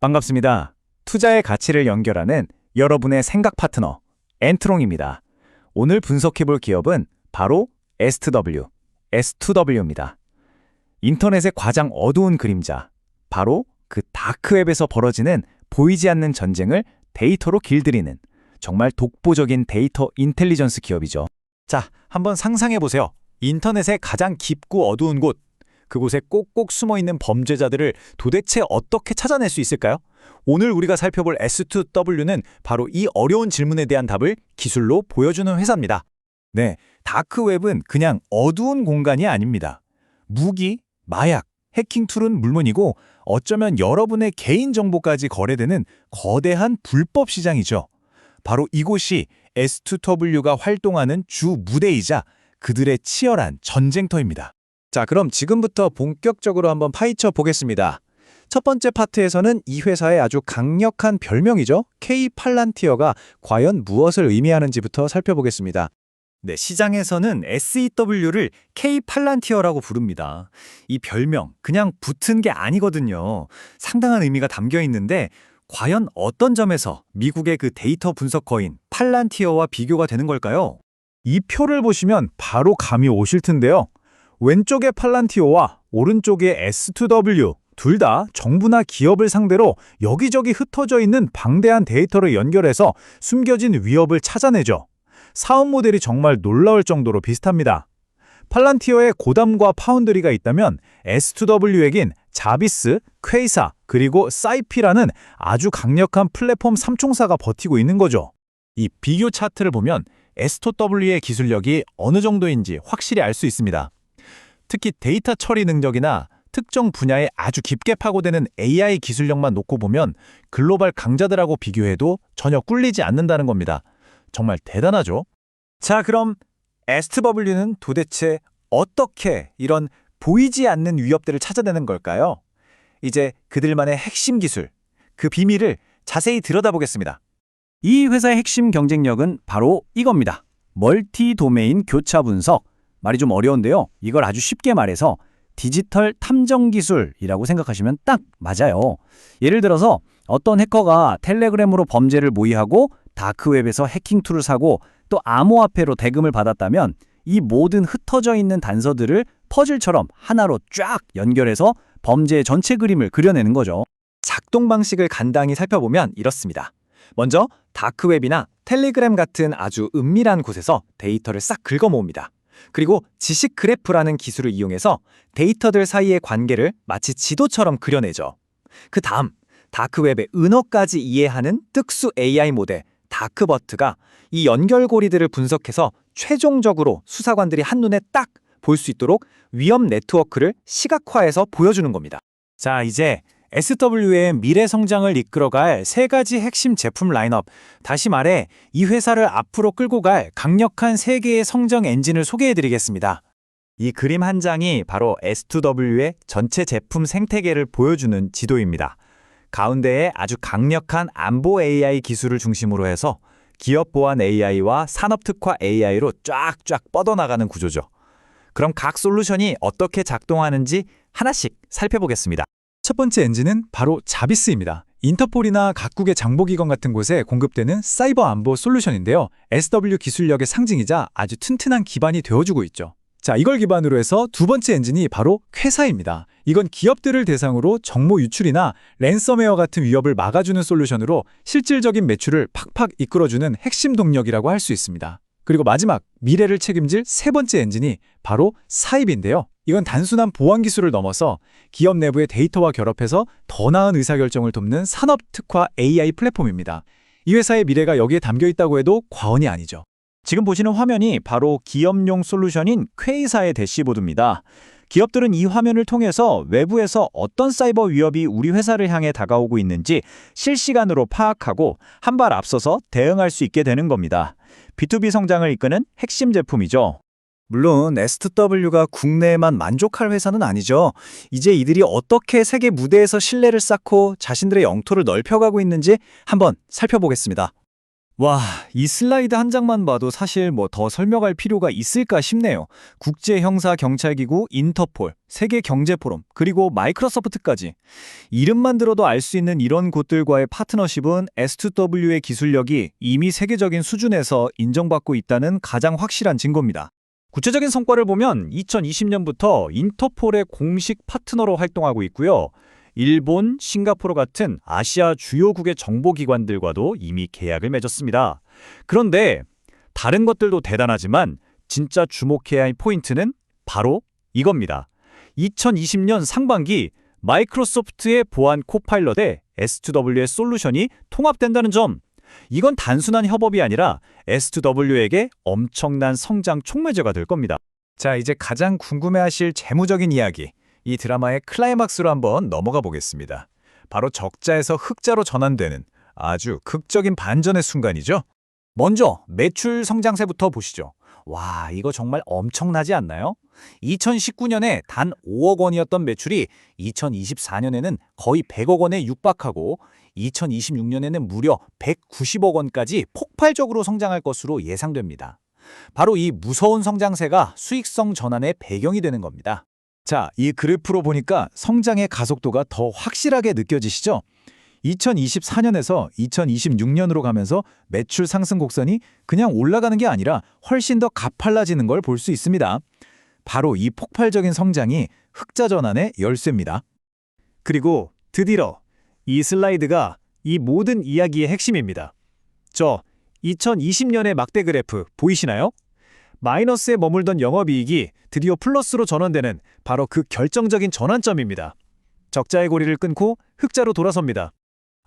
반갑습니다. 투자의 가치를 연결하는 여러분의 생각 파트너, 엔트롱입니다. 오늘 분석해볼 기업은 바로 STW, S2W입니다. 인터넷의 가장 어두운 그림자, 바로 그 다크웹에서 벌어지는 보이지 않는 전쟁을 데이터로 길들이는 정말 독보적인 데이터 인텔리전스 기업이죠. 자, 한번 상상해보세요. 인터넷의 가장 깊고 어두운 곳, 그곳에 꼭꼭 숨어있는 범죄자들을 도대체 어떻게 찾아낼 수 있을까요? 오늘 우리가 살펴볼 S2W는 바로 이 어려운 질문에 대한 답을 기술로 보여주는 회사입니다. 네, 다크웹은 그냥 어두운 공간이 아닙니다. 무기, 마약, 해킹 툴은 물론이고 어쩌면 여러분의 개인정보까지 거래되는 거대한 불법 시장이죠. 바로 이곳이 S2W가 활동하는 주 무대이자 그들의 치열한 전쟁터입니다. 자, 그럼 지금부터 본격적으로 한번 파헤쳐 보겠습니다. 첫 번째 파트에서는 이 회사의 아주 강력한 별명이죠. K 팔란티어가 과연 무엇을 의미하는지부터 살펴보겠습니다. 네, 시장에서는 SEW를 K 팔란티어라고 부릅니다. 이 별명, 그냥 붙은 게 아니거든요. 상당한 의미가 담겨 있는데 과연 어떤 점에서 미국의 그 데이터 분석 거인 팔란티어와 비교가 되는 걸까요? 이 표를 보시면 바로 감이 오실 텐데요. 왼쪽의 팔란티오와 오른쪽의 S2W 둘 다 정부나 기업을 상대로 여기저기 흩어져 있는 방대한 데이터를 연결해서 숨겨진 위협을 찾아내죠. 사업 모델이 정말 놀라울 정도로 비슷합니다. 팔란티어에 고담과 파운드리가 있다면 S2W에겐 자비스, 퀘이사, 그리고 사이피라는 아주 강력한 플랫폼 삼총사가 버티고 있는 거죠. 이 비교 차트를 보면 S2W의 기술력이 어느 정도인지 확실히 알 수 있습니다. 특히 데이터 처리 능력이나 특정 분야에 아주 깊게 파고드는 AI 기술력만 놓고 보면 글로벌 강자들하고 비교해도 전혀 꿀리지 않는다는 겁니다. 정말 대단하죠? 자, 그럼 STW는 도대체 어떻게 이런 보이지 않는 위협들을 찾아내는 걸까요? 이제 그들만의 핵심 기술, 그 비밀을 자세히 들여다보겠습니다. 이 회사의 핵심 경쟁력은 바로 이겁니다. 멀티 도메인 교차 분석. 말이 좀 어려운데요. 이걸 아주 쉽게 말해서 디지털 탐정 기술이라고 생각하시면 딱 맞아요. 예를 들어서 어떤 해커가 텔레그램으로 범죄를 모의하고 다크웹에서 해킹 툴을 사고 또 암호화폐로 대금을 받았다면 이 모든 흩어져 있는 단서들을 퍼즐처럼 하나로 쫙 연결해서 범죄의 전체 그림을 그려내는 거죠. 작동 방식을 간단히 살펴보면 이렇습니다. 먼저 다크웹이나 텔레그램 같은 아주 은밀한 곳에서 데이터를 싹 긁어 모읍니다. 그리고 지식 그래프라는 기술을 이용해서 데이터들 사이의 관계를 마치 지도처럼 그려내죠. 그 다음 다크웹의 은어까지 이해하는 특수 AI 모델 다크버트가 이 연결고리들을 분석해서 최종적으로 수사관들이 한눈에 딱 볼 수 있도록 위험 네트워크를 시각화해서 보여주는 겁니다. 자, 이제 SW의 미래 성장을 이끌어갈 세 가지 핵심 제품 라인업, 다시 말해 이 회사를 앞으로 끌고 갈 강력한 세 개의 성장 엔진을 소개해드리겠습니다. 이 그림 한 장이 바로 S2W의 전체 제품 생태계를 보여주는 지도입니다. 가운데에 아주 강력한 안보 AI 기술을 중심으로 해서 기업 보안 AI와 산업 특화 AI로 쫙쫙 뻗어나가는 구조죠. 그럼 각 솔루션이 어떻게 작동하는지 하나씩 살펴보겠습니다. 첫 번째 엔진은 바로 자비스입니다. 인터폴이나 각국의 정보기관 같은 곳에 공급되는 사이버 안보 솔루션인데요. SW 기술력의 상징이자 아주 튼튼한 기반이 되어주고 있죠. 자, 이걸 기반으로 해서 두 번째 엔진이 바로 퀘사입니다. 이건 기업들을 대상으로 정보 유출이나 랜섬웨어 같은 위협을 막아주는 솔루션으로 실질적인 매출을 팍팍 이끌어주는 핵심 동력이라고 할 수 있습니다. 그리고 마지막, 미래를 책임질 세 번째 엔진이 바로 사입인데요. 이건 단순한 보안 기술을 넘어서 기업 내부의 데이터와 결합해서 더 나은 의사결정을 돕는 산업 특화 AI 플랫폼입니다. 이 회사의 미래가 여기에 담겨 있다고 해도 과언이 아니죠. 지금 보시는 화면이 바로 기업용 솔루션인 퀘이사의 대시보드입니다. 기업들은 이 화면을 통해서 외부에서 어떤 사이버 위협이 우리 회사를 향해 다가오고 있는지 실시간으로 파악하고 한 발 앞서서 대응할 수 있게 되는 겁니다. B2B 성장을 이끄는 핵심 제품이죠. 물론 S2W가 국내에만 만족할 회사는 아니죠. 이제 이들이 어떻게 세계 무대에서 신뢰를 쌓고 자신들의 영토를 넓혀가고 있는지 한번 살펴보겠습니다. 와, 이 슬라이드 한 장만 봐도 사실 뭐 더 설명할 필요가 있을까 싶네요. 국제형사경찰기구 인터폴, 세계경제포럼, 그리고 마이크로소프트까지. 이름만 들어도 알 수 있는 이런 곳들과의 파트너십은 S2W의 기술력이 이미 세계적인 수준에서 인정받고 있다는 가장 확실한 증거입니다. 구체적인 성과를 보면 2020년부터 인터폴의 공식 파트너로 활동하고 있고요. 일본, 싱가포르 같은 아시아 주요국의 정보기관들과도 이미 계약을 맺었습니다. 그런데 다른 것들도 대단하지만 진짜 주목해야 할 포인트는 바로 이겁니다. 2020년 상반기 마이크로소프트의 보안 코파일럿에 S2W의 솔루션이 통합된다는 점. 이건 단순한 협업이 아니라 S2W에게 엄청난 성장 촉매제가 될 겁니다. 자, 이제 가장 궁금해하실 재무적인 이야기. 이 드라마의 클라이막스로 한번 넘어가 보겠습니다. 바로 적자에서 흑자로 전환되는 아주 극적인 반전의 순간이죠. 먼저 매출 성장세부터 보시죠. 와, 이거 정말 엄청나지 않나요? 2019년에 단 5억 원이었던 매출이 2024년에는 거의 100억 원에 육박하고 2026년에는 무려 190억 원까지 폭발적으로 성장할 것으로 예상됩니다. 바로 이 무서운 성장세가 수익성 전환의 배경이 되는 겁니다. 자, 이 그래프로 보니까 성장의 가속도가 더 확실하게 느껴지시죠? 2024년에서 2026년으로 가면서 매출 상승 곡선이 그냥 올라가는 게 아니라 훨씬 더 가팔라지는 걸 볼 수 있습니다. 바로 이 폭발적인 성장이 흑자 전환의 열쇠입니다. 그리고 드디어 이 슬라이드가 이 모든 이야기의 핵심입니다. 저 2020년의 막대 그래프 보이시나요? 마이너스에 머물던 영업이익이 드디어 플러스로 전환되는 바로 그 결정적인 전환점입니다. 적자의 고리를 끊고 흑자로 돌아섭니다.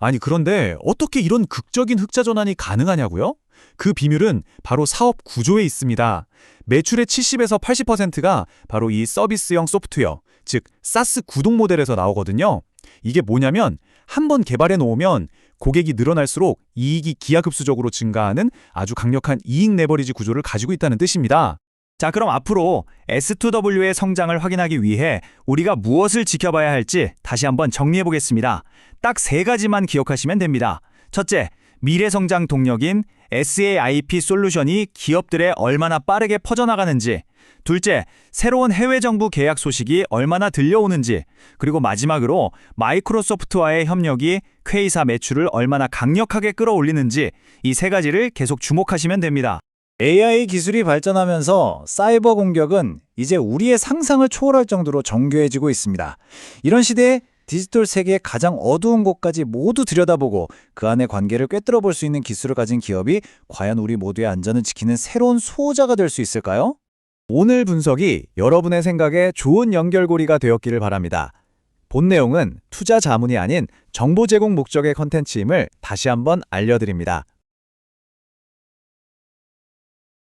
아니, 그런데 어떻게 이런 극적인 흑자 전환이 가능하냐고요? 그 비밀은 바로 사업 구조에 있습니다. 매출의 70에서 80%가 바로 이 서비스형 소프트웨어, 즉 사스 구독 모델에서 나오거든요. 이게 뭐냐면 한번 개발해 놓으면 고객이 늘어날수록 이익이 기하급수적으로 증가하는 아주 강력한 이익 레버리지 구조를 가지고 있다는 뜻입니다. 자, 그럼 앞으로 S2W의 성장을 확인하기 위해 우리가 무엇을 지켜봐야 할지 다시 한번 정리해 보겠습니다. 딱 3가지만 기억하시면 됩니다. 첫째, 미래 성장 동력인 SAIP 솔루션이 기업들에 얼마나 빠르게 퍼져나가는지. 둘째, 새로운 해외 정부 계약 소식이 얼마나 들려오는지. 그리고 마지막으로 마이크로소프트와의 협력이 K사 매출을 얼마나 강력하게 끌어올리는지. 이 3가지를 계속 주목하시면 됩니다. AI 기술이 발전하면서 사이버 공격은 이제 우리의 상상을 초월할 정도로 정교해지고 있습니다. 이런 시대에 디지털 세계의 가장 어두운 곳까지 모두 들여다보고 그 안의 관계를 꿰뚫어 볼 수 있는 기술을 가진 기업이 과연 우리 모두의 안전을 지키는 새로운 수호자가 될 수 있을까요? 오늘 분석이 여러분의 생각에 좋은 연결고리가 되었기를 바랍니다. 본 내용은 투자 자문이 아닌 정보 제공 목적의 컨텐츠임을 다시 한번 알려드립니다.